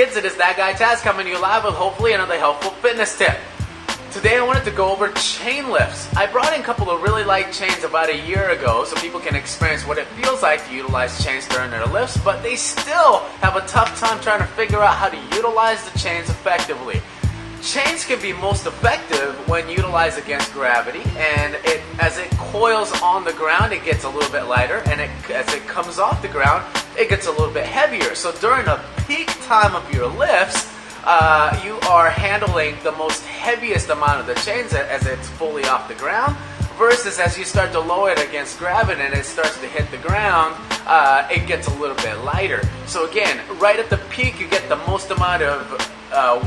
kids? It is that guy Taz coming to you live with hopefully another helpful fitness tip. Today I wanted to go over chain lifts. I brought in a couple of really light chains about a year ago so people can experience what it feels like to utilize chains during their lifts, but they still have a tough time trying to figure out how to utilize the chains effectively. Chains can be most effective when utilized against gravity, and as it coils on the ground, it gets a little bit lighter, and as it comes off the ground, it gets a little bit heavier. So during a peak time of your lifts, you are handling the most heaviest amount of the chains as it's fully off the ground, versus as you start to lower it against gravity and it starts to hit the ground, it gets a little bit lighter. So again, right at the peak, you get the most amount of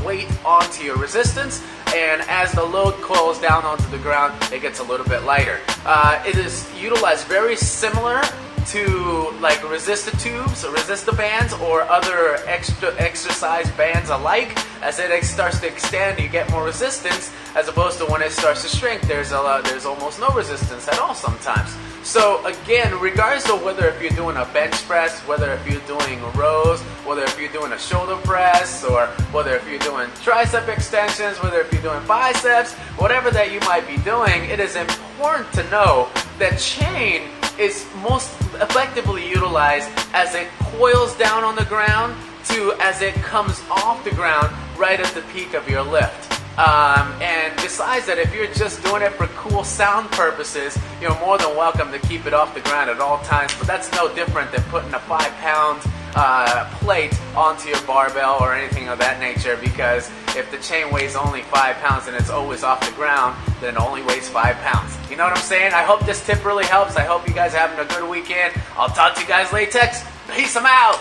weight onto your resistance, and as the load coils down onto the ground, it gets a little bit lighter. It is utilized very similar to like resistor tubes, resistor bands, or other exercise bands alike. As it starts to extend, you get more resistance, as opposed to when it starts to shrink, there's almost no resistance at all sometimes. So again, regardless of whether if you're doing a bench press, whether if you're doing rows, whether if you're doing a shoulder press, or whether if you're doing tricep extensions, whether if you're doing biceps, whatever that you might be doing, it is important to know that chain is most effectively utilized as it coils down on the ground to as it comes off the ground right at the peak of your lift. And besides that, if you're just doing it for cool sound purposes, you're more than welcome to keep it off the ground at all times, but that's no different than putting a 5-pound plate onto your barbell or anything of that nature, because if the chain weighs only 5 pounds and it's always off the ground, then it only weighs 5 pounds. You know what I'm saying? I hope this tip really helps. I hope you guys are having a good weekend. I'll talk to you guys later. Peace, I'm out.